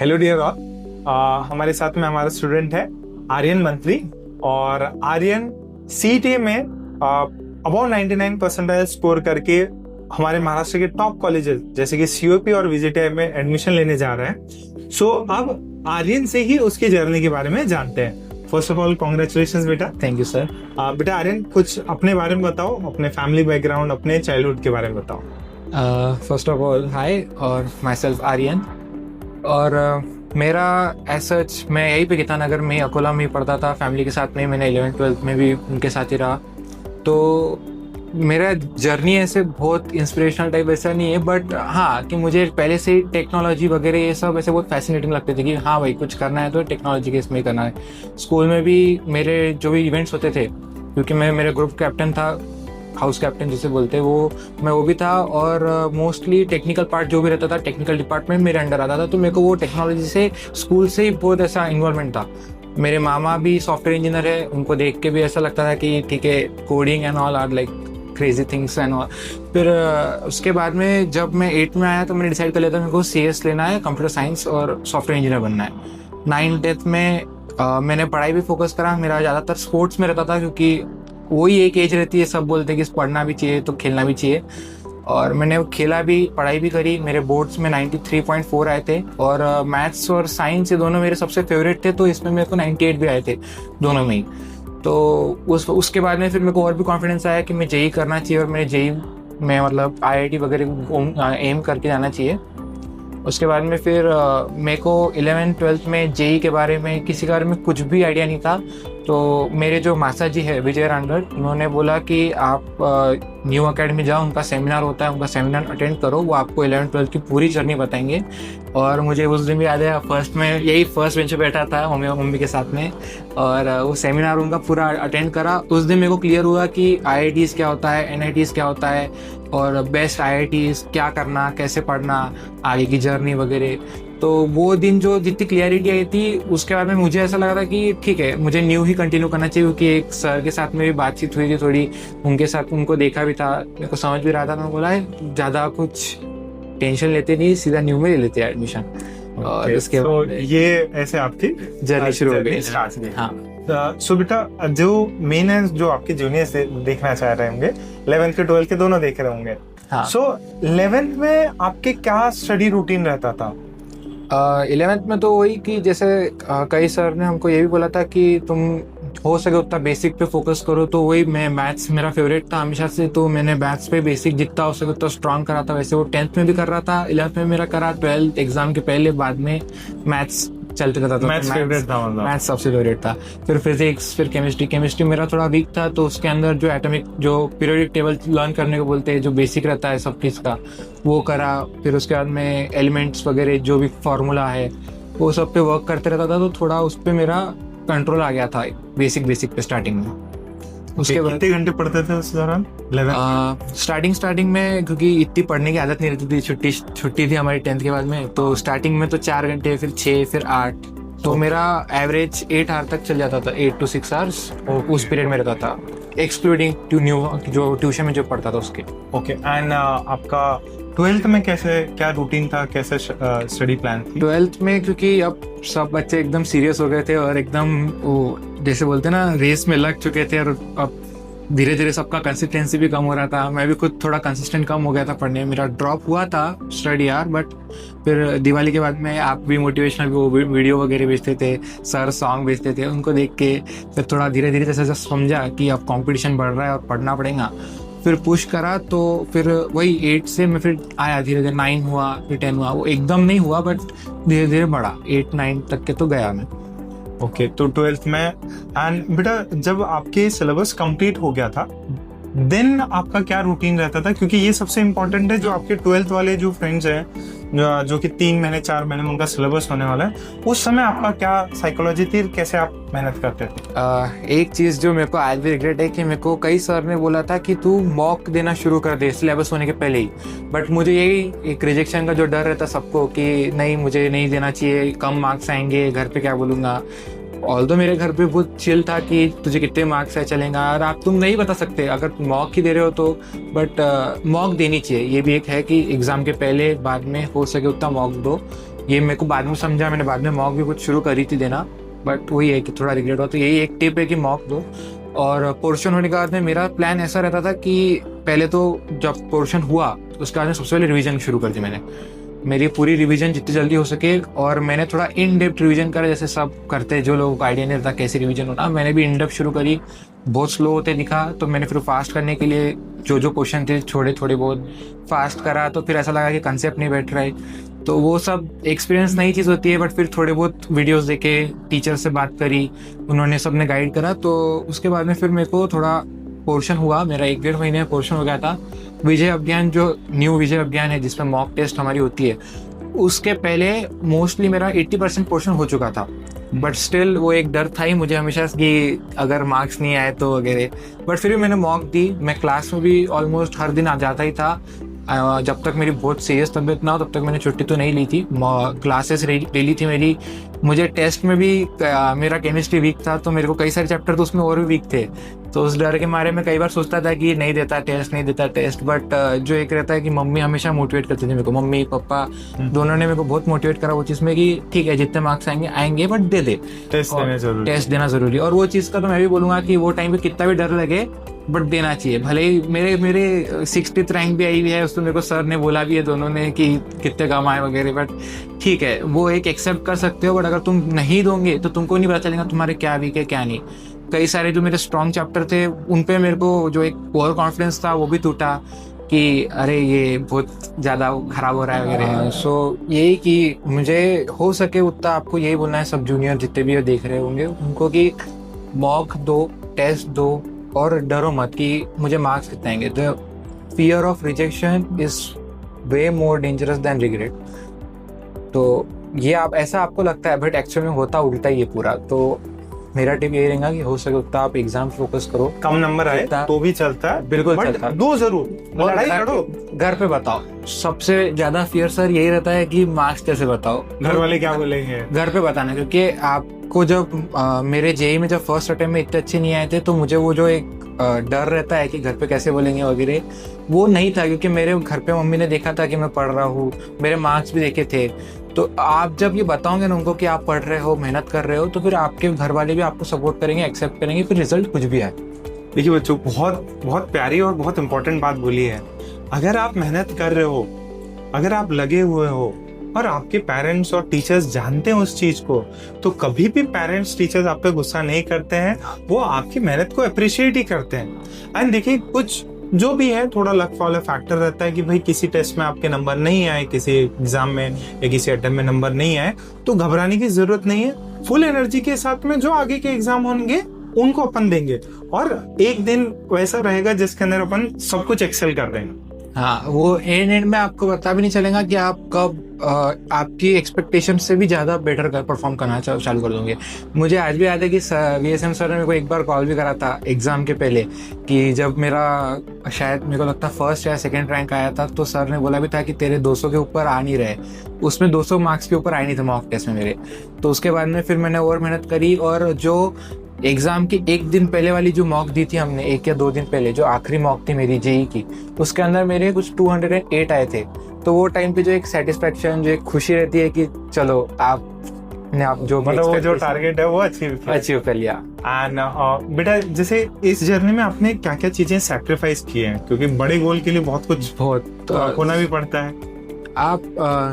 Hello dear all. हमारे साथ में हमारा स्टूडेंट है आर्यन मंत्री। और आर्यन सीईटी में अबाउट 99 परसेंटाइल स्कोर करके हमारे महाराष्ट्र के टॉप कॉलेजेस जैसे कि सीओपी और विजिटिया में एडमिशन लेने जा रहा है। सो अब आर्यन से ही उसकी जर्नी के बारे में जानते हैं। फर्स्ट ऑफ ऑल कॉन्ग्रेचुलेशन बेटा। Thank you sir. बेटा आर्यन, कुछ अपने बारे में बताओ, अपने फैमिली बैकग्राउंड, अपने चाइल्डहुड के बारे में बताओ। फर्स्ट ऑफ ऑल हाय, और माई सेल्फ आर्यन। और मेरा एसच मैं यहीं पे गीतानगर में अकोला में ही पढ़ता था फैमिली के साथ में। मैंने 11th-12th में भी उनके साथ ही रहा। तो मेरा जर्नी ऐसे बहुत इंस्पिरेशनल टाइप ऐसा नहीं है, बट हाँ कि मुझे पहले से ही टेक्नोलॉजी वगैरह ये सब ऐसे बहुत फैसिनेटिंग लगते थे कि हाँ भाई कुछ करना है तो टेक्नोलॉजी के इसमें करना है। स्कूल में भी मेरे जो भी इवेंट्स होते थे, क्योंकि मैं मेरे ग्रुप कैप्टन था, हाउस कैप्टन जिसे बोलते हैं, मैं वो भी था। और मोस्टली टेक्निकल पार्ट जो भी रहता था, टेक्निकल डिपार्टमेंट मेरे अंडर आता था। तो मेरे को वो टेक्नोलॉजी से स्कूल से ही बहुत ऐसा इन्वॉल्वमेंट था। मेरे मामा भी सॉफ्टवेयर इंजीनियर है, उनको देख के भी ऐसा लगता था कि ठीक है, coding and all are like crazy things and all. फिर उसके बाद में जब मैं 8th में आया तो मैंने डिसाइड कर लिया था मेरे को CS लेना है, कंप्यूटर साइंस, और सॉफ्टवेयर इंजीनियर बनना है। 9th-10th में मैंने पढ़ाई भी फोकस करा। मेरा ज़्यादातर स्पोर्ट्स में रहता था, क्योंकि वही एक एज रहती है, सब बोलते हैं कि पढ़ना भी चाहिए तो खेलना भी चाहिए। और मैंने खेला भी, पढ़ाई भी करी। मेरे बोर्ड्स में 93.4 आए थे, और मैथ्स और साइंस ये दोनों मेरे सबसे फेवरेट थे, तो इसमें मेरे को 98 भी आए थे दोनों में ही। तो उसके बाद में फिर मेरे को और भी कॉन्फिडेंस आया कि मैं जेई करना चाहिए, और मैं जेई में मतलब IIT वगैरह एम करके जाना चाहिए। उसके बाद में फिर मेरे को 11th-12th में जेई के बारे में किसी के बारे में कुछ भी आइडिया नहीं था। तो मेरे जो मासा जी है विजय रानगढ़, उन्होंने बोला कि आप न्यू अकेडमी जाओ, उनका सेमिनार होता है, उनका सेमिनार अटेंड करो, वो आपको 11th-12th की पूरी जर्नी बताएंगे। और मुझे उस दिन भी याद है, फर्स्ट बेंच पे बैठा था मम्मी के साथ में, और वो सेमिनार उनका पूरा अटेंड करा। उस दिन मेरे को क्लियर हुआ कि IITs क्या होता है, NITs क्या होता है, और बेस्ट IITs क्या करना, कैसे पढ़ना, आगे की जर्नी वगैरह। तो वो दिन जो जितनी क्लियरिटी आई थी, उसके बाद में मुझे ऐसा लगा था कि ठीक है, मुझे न्यू ही कंटिन्यू करना चाहिए, क्योंकि एक सर के साथ में भी बातचीत हुई थी थोड़ी, उनके साथ उनको देखा भी था, मेरे को समझ भी रहा था। मैं बोला है ज़्यादा कुछ टेंशन लेते नहीं, सीधा न्यू में ले लेते हैं एडमिशन। और उसके बाद ये ऐसे आपकी जर्नी शुरू हो गई। हाँ। सो बेटा, जो मेन है, जो आपके जूनियर्स देखना चाह रहे होंगे, 11th के 12th के दोनों देख रहे होंगे। हाँ। सो 11th में आपके क्या स्टडी रूटीन रहता था? 11th में तो वही कि जैसे कई सर ने हमको ये भी बोला था कि तुम हो सके उतना बेसिक पे फोकस करो। तो वही, मैं मैथ्स मेरा फेवरेट था हमेशा से, तो मैंने मैथ्स पे बेसिक जितना हो सके उतना स्ट्रांग करा था। वैसे वो 10th में भी कर रहा था, 11th में मेरा करा, 12th एग्जाम के पहले बाद में मैथ्स चलते रहता था। मैथ्स फेवरेट था, मतलब मैथ्स सबसे फेवरेट था। फिर फिजिक्स, फिर केमिस्ट्री मेरा थोड़ा वीक था, तो उसके अंदर जो एटॉमिक, जो पीरियोडिक टेबल लर्न करने को बोलते हैं, जो बेसिक रहता है सब चीज़ का, वो करा। फिर उसके बाद में एलिमेंट्स वगैरह जो भी फार्मूला है वो सब पे वर्क करते रहता था, तो थोड़ा उस पर मेरा कंट्रोल आ गया था बेसिक पे स्टार्टिंग में। उसके बाद कितने घंटे पढ़ते थे उस दौरान? स्टार्टिंग में, क्योंकि इतनी पढ़ने की आदत नहीं रहती थी, छुट्टी थी हमारी 10th के बाद में, तो स्टार्टिंग में तो 4 घंटे, फिर 6, फिर 8, तो मेरा एवरेज 8 आवर तक चल जाता था, 8 to 6 hours उस पीरियड में रहता था, एक्सक्लूडिंग जो ट्यूशन में जो पढ़ता था उसके। ओके। एंड आपका 12th में कैसे, क्या रूटीन था, कैसे स्टडी प्लान थी? 12th में क्योंकि अब सब बच्चे एकदम सीरियस हो गए थे, और एकदम वो जैसे बोलते ना रेस में लग चुके थे, और अब धीरे धीरे सबका कंसिस्टेंसी भी कम हो रहा था। मैं भी खुद थोड़ा कंसिस्टेंट कम हो गया था पढ़ने में, मेरा ड्रॉप हुआ था स्टडी यार। बट फिर दिवाली के बाद में आप भी मोटिवेशनल वीडियो वगैरह भेजते थे, सर सॉन्ग भेजते थे, उनको देख के फिर थोड़ा धीरे धीरे जैसे समझा कि अब कंपटीशन बढ़ रहा है और पढ़ना पड़ेगा। फिर पुश करा, तो फिर वही 8 से मैं फिर आया, धीरे धीरे 9 हुआ, फिर 10 हुआ। वो एकदम नहीं हुआ, बट धीरे धीरे बढ़ा, 8-9 तक के तो गया मैं। ओके। तो 12th में, एंड बेटा जब आपके सिलेबस कंप्लीट हो गया था, देन आपका क्या रूटीन रहता था? क्योंकि ये सबसे इम्पोर्टेंट है, जो आपके 12th वाले जो फ्रेंड्स हैं, जो कि 3 महीने 4 महीने में उनका सिलेबस होने वाला है, उस समय आपका क्या साइकोलॉजी थी, कैसे आप मेहनत करते थे? एक चीज़ जो मेरे को आज भी रिग्रेट है कि मेरे को कई सर ने बोला था कि तू मॉक देना शुरू कर दे सिलेबस होने के पहले ही, बट मुझे यही एक रिजेक्शन का जो डर रहता सबको कि नहीं, मुझे नहीं देना चाहिए, कम मार्क्स आएंगे, घर पे क्या बोलूँगा। ऑल्दो मेरे घर पे बहुत चिल था कि तुझे कितने मार्क्स है चलेगा, और आप तुम नहीं बता सकते अगर मॉक ही दे रहे हो तो, बट मॉक देनी चाहिए। ये भी एक है कि एग्ज़ाम के पहले बाद में हो सके उतना मॉक दो, ये मेरे को बाद में समझा, मैंने बाद में मॉक भी कुछ शुरू करी थी देना, बट वही है कि थोड़ा रिग्रेट हुआ। तो यही एक टिप है कि मॉक दो। और पोर्शन होने के बाद में मेरा प्लान ऐसा रहता था कि पहले तो जब पोर्शन हुआ तो उसके बाद में सबसे पहले रिवीजन शुरू कर दी मैंने, मेरी पूरी रिवीजन जितनी जल्दी हो सके। और मैंने थोड़ा इन डेप्थ रिवीजन करा, जैसे सब करते, जो लोगों को आइडिया नहीं रहता कैसे रिवीजन होना, मैंने भी इन डेप्थ शुरू करी। बहुत स्लो होते दिखा तो मैंने फिर फास्ट करने के लिए जो क्वेश्चन थे छोड़े, थोड़े बहुत फास्ट करा। तो फिर ऐसा लगा कि कंसेप्ट नहीं बैठ रहा है, तो वो सब एक्सपीरियंस नई चीज़ होती है। बट फिर थोड़े बहुत वीडियोस देखे, टीचर से बात करी, उन्होंने सबने गाइड करा। तो उसके बाद में फिर मेरे को थोड़ा पोर्शन हुआ, मेरा 1-1.5 महीने में पोर्शन हो गया था। विजय अभियान, जो न्यू विजय अभियान है जिसमें मॉक टेस्ट हमारी होती है, उसके पहले मोस्टली मेरा 80% पोर्शन हो चुका था। बट स्टिल वो एक डर था ही मुझे हमेशा कि अगर मार्क्स नहीं आए तो वगैरह। बट फिर भी मैंने मॉक दी। मैं क्लास में भी ऑलमोस्ट हर दिन आ जाता ही था। जब तक मेरी बहुत सीरियस तबीयत ना हो तब तक मैंने छुट्टी तो नहीं ली थी, क्लासेस डेली थी मेरी। मुझे टेस्ट में भी मेरा केमिस्ट्री वीक था, तो मेरे को कई सारे चैप्टर तो उसमें और भी वीक थे। तो उस डर के मारे में कई बार सोचता था कि नहीं देता टेस्ट। बट जो एक रहता है कि मम्मी हमेशा मोटिवेट करती थी मेरे को, मम्मी पापा दोनों ने मेरे को बहुत मोटिवेट करा वो चीज़ में कि ठीक है जितने मार्क्स आएंगे बट दे टेस्ट देना जरूरी। और वो चीज़ का तो मैं भी बोलूँगा कि वो टाइम पे कितना भी डर लगे बट देना चाहिए। भले ही मेरे 60th रैंक भी आई हुई है, उसमें मेरे को सर ने बोला भी है दोनों ने कि कितने कम आए वगैरह, बट ठीक है वो एक एक्सेप्ट कर सकते हो। बट अगर तुम नहीं दोगे तो तुमको नहीं पता चलेगा तुम्हारे क्या वीक है क्या नहीं। कई सारे जो मेरे स्ट्रॉन्ग चैप्टर थे उन पे मेरे को जो एक ओवर कॉन्फिडेंस था वो भी टूटा कि अरे ये बहुत ज़्यादा खराब हो रहा है वगैरह। सो यही कि मुझे हो सके उतना आपको यही बोलना है सब जूनियर जितने भी देख रहे होंगे उनको कि मॉक दो, टेस्ट दो और डरो मत कि मुझे मार्क्स कितने आएंगे। The fear of rejection is way more dangerous than regret. तो ये आप ऐसा आपको लगता है बट एक्चुअल में होता उल्टा ही है पूरा। तो मेरा टिप यही रहेगा कि हो सके उतना आप एग्जाम फोकस करो, कम नंबर आए तो भी चलता है, बिल्कुल चलता है, दो जरूर, लड़ाई लड़ो, घर पे बताओ। सबसे ज्यादा फियर सर यही रहता है कि मार्क्स कैसे बताओ, घर वाले क्या बोलेंगे, घर पे बताना। क्योंकि आपको जब मेरे जेई में जब फर्स्ट अटेम्प्ट में इतने अच्छे नहीं आए थे तो मुझे वो जो एक डर रहता है कि घर पे कैसे बोलेंगे वगैरह वो नहीं था, क्योंकि मेरे घर पे मम्मी ने देखा था कि मैं पढ़ रहा हूँ, मेरे मार्क्स भी देखे थे। तो आप जब ये बताओगे ना उनको कि आप पढ़ रहे हो, मेहनत कर रहे हो, तो फिर आपके घर वाले भी आपको सपोर्ट करेंगे, एक्सेप्ट करेंगे, फिर रिजल्ट कुछ भी आए। देखिए बच्चों, बहुत बहुत प्यारी और बहुत इंपॉर्टेंट बात बोली है। अगर आप मेहनत कर रहे हो, अगर आप लगे हुए हो और आपके पेरेंट्स और टीचर्स जानते हैं उस चीज को, तो कभी भी पेरेंट्स टीचर्स आप पे गुस्सा नहीं करते हैं, वो आपकी मेहनत को अप्रिशिएट ही करते हैं। एंड देखिए, कुछ जो भी है थोड़ा लक वाला फैक्टर रहता है कि भाई किसी टेस्ट में आपके नंबर नहीं आए, किसी एग्जाम में या किसी अटेम्प्ट में नंबर नहीं आए, तो घबराने की जरूरत नहीं है। फुल एनर्जी के साथ में जो आगे के एग्जाम होंगे उनको अपन देंगे और एक दिन वैसा रहेगा जिसके अंदर अपन सब कुछ एक्सेल कर देंगे। हाँ, वो एंड में आपको पता भी नहीं चलेगा कि आप कब आपकी एक्सपेक्टेशन से भी ज़्यादा बेटर परफॉर्म करना चालू कर दोगे। मुझे आज भी याद है कि VSM सर ने मेरे को एक बार कॉल भी करा था एग्ज़ाम के पहले, कि जब मेरा शायद मेरे को लगता फर्स्ट या सेकंड रैंक आया था, तो सर ने बोला भी था कि तेरे 200 के ऊपर आ नहीं रहे। उसमें 200 मार्क्स के ऊपर आए नहीं थे मॉक टेस्ट में मेरे। तो उसके बाद में फिर मैंने और मेहनत करी, और जो एग्जाम की एक दिन पहले वाली जो मॉक दी थी हमने, 1 या 2 दिन पहले जो आखिरी मॉक थी मेरी जेई की, उसके अंदर मेरे कुछ 208 आए थे। तो वो टाइम पे जो एक सेटिस्फेक्शन, जो एक खुशी रहती है कि चलो आपने आप जो मतलब वो जो टारगेट है वो अचीव कर लिया। एंड बेटा, जैसे इस जर्नी में आपने क्या क्या चीजें सैक्रिफाइस की हैं, क्योंकि बड़े गोल के लिए बहुत होना भी पड़ता है। आप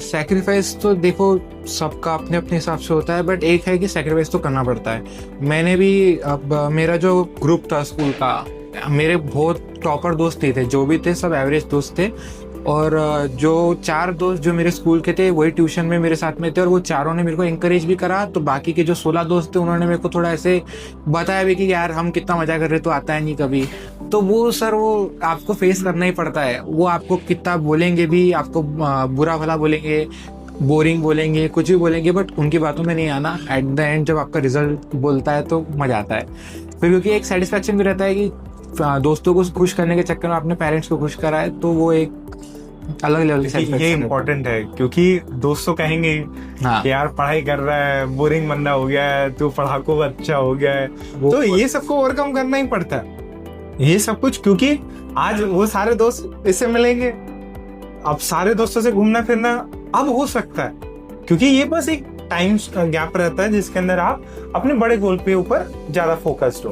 सैक्रिफाइस तो देखो सबका अपने अपने हिसाब से होता है, बट एक है कि सैक्रिफाइस तो करना पड़ता है। मैंने भी, अब मेरा जो ग्रुप था स्कूल का, मेरे बहुत टॉपर दोस्त थे, जो भी थे सब एवरेज दोस्त थे, और जो 4 दोस्त जो मेरे स्कूल के थे वही ट्यूशन में मेरे साथ में थे, और वो चारों ने मेरे को इंकरेज भी करा। तो बाकी के जो 16 दोस्त थे उन्होंने मेरे को थोड़ा ऐसे बताया भी कि यार हम कितना मजा कर रहे, तो आता है नहीं कभी। तो वो सर, वो आपको फेस करना ही पड़ता है। वो आपको कितना बोलेंगे भी, आपको बुरा भला बोलेंगे, बोरिंग बोलेंगे, कुछ भी बोलेंगे, बट उनकी बातों में नहीं आना। एट द एंड जब आपका रिजल्ट बोलता है तो मजा आता है फिर, क्योंकि एक सेटिस्फेक्शन भी रहता है कि दोस्तों को खुश करने के चक्कर में अपने पेरेंट्स को खुश करा है, तो वो एक अलग लेवल की ये इम्पोर्टेंट है। क्योंकि दोस्तों कहेंगे कि यार पढ़ाई कर रहा है, बोरिंग बंदा हो गया है, तू पढ़ाकू बच्चा हो गया है, तो ये सबको ओवरकम करना ही पड़ता है ये सब कुछ। क्योंकि आज वो सारे दोस्त इससे मिलेंगे, अब सारे दोस्तों से घूमना फिरना अब हो सकता है, क्योंकि ये बस एक टाइम गैप रहता है जिसके अंदर आप अपने बड़े गोल पे ऊपर ज्यादा फोकस्ड हो।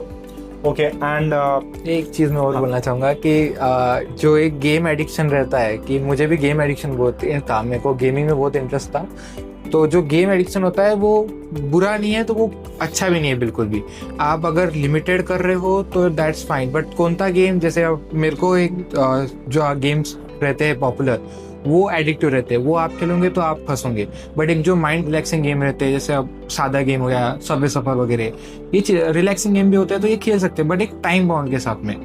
ओके एंड एक चीज मैं और बोलना चाहूंगा कि जो एक गेम एडिक्शन रहता है, कि मुझे भी गेम एडिक्शन बहुत था, मेरे को गेमिंग में बहुत इंटरेस्ट था। तो जो गेम एडिक्शन होता है वो बुरा नहीं है, तो वो अच्छा भी नहीं है बिल्कुल भी। आप अगर लिमिटेड कर रहे हो तो दैट्स फाइन, बट कौन सा गेम, जैसे अब मेरे को एक जो गेम्स रहते हैं पॉपुलर वो एडिक्टिव रहते हैं, वो आप खेलोगे तो आप फंसोगे। बट एक जो माइंड रिलैक्सिंग गेम रहते हैं, जैसे अब सादा गेम हो गया, सबवे सफर वगैरह, ये रिलैक्सिंग गेम भी होते हैं तो ये खेल सकते हैं, बट एक टाइम बाउंड के साथ में।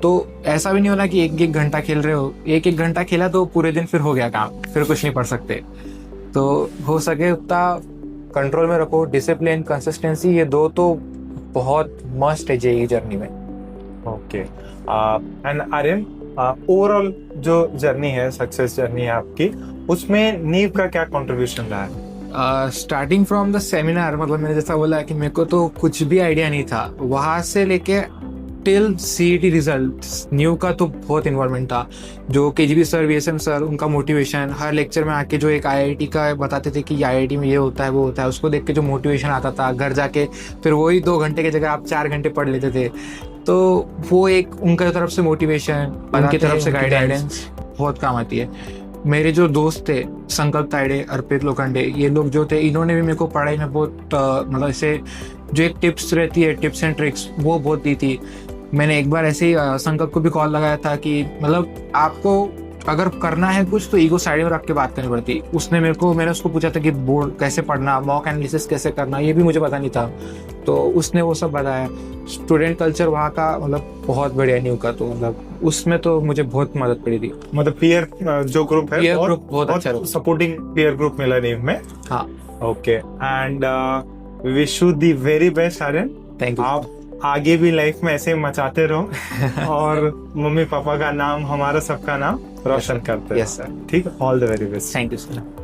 तो ऐसा भी नहीं होना कि एक एक घंटा खेल रहे हो, एक एक घंटा खेला तो पूरे दिन फिर हो गया काम, फिर कुछ नहीं पढ़ सकते। तो हो सके उतना कंट्रोल में रखो। डिसिप्लिन, कंसिस्टेंसी, ये दो तो बहुत मस्ट है ये जर्नी में। ओके एंड आर्यन, ओवरऑल जो जर्नी है, सक्सेस जर्नी है आपकी, उसमें नीव का क्या कंट्रीब्यूशन रहा है? स्टार्टिंग फ्रॉम द सेमिनार, मतलब मैंने जैसा बोला कि मेरे को तो कुछ भी आइडिया नहीं था, वहाँ से लेके टिल सीईटी रिजल्ट न्यू का तो बहुत इन्वॉल्वमेंट था। जो केजीबी सर, वीएसएम सर, उनका मोटिवेशन, हर लेक्चर में आके जो एक आईआईटी का बताते थे कि आईआईटी में ये होता है वो होता है, उसको देख के जो मोटिवेशन आता था, घर जाके फिर वही 2 घंटे की जगह आप 4 घंटे पढ़ लेते थे। तो वो एक उनका तरफ से मोटिवेशन, उनकी तरफ से गाइडेंस बहुत काम आती है। मेरे जो दोस्त थे, संकल्प ताइडे, अर्पित लोखंडे, ये लोग जो थे, इन्होंने भी मेरे को पढ़ाई में बहुत मतलब ऐसे जो एक टिप्स रहती है, टिप्स एंड ट्रिक्स, वो बहुत दी थी। मैंने एक बार ऐसे ही संकल्प को भी कॉल लगाया था कि मतलब आपको अगर करना है कुछ तो ईगो साइड में रख के बात करनी पड़ती। मैंने उसको पूछा था कि बोर्ड कैसे पढ़ना, मॉक एनालिसिस कैसे करना, ये भी मुझे पता नहीं था, तो उसने वो सब बताया। स्टूडेंट कल्चर वहाँ का मतलब बहुत बढ़िया न्यू का, तो मतलब उसमें तो मुझे बहुत मदद पड़ी थी। मतलब पीयर जो ग्रुप है, पीयर ग्रुप बहुत अच्छा, सपोर्टिंग पीयर ग्रुप मिला नीव में। हाँ, okay and wish you the very best Aryan. Thank you. आप आगे भी लाइफ में ऐसे ही मचाते रहो और मम्मी पापा का नाम, हमारा सबका नाम रोशन करते रहो। Yes sir. ठीक है, all the very best. Thank you sir.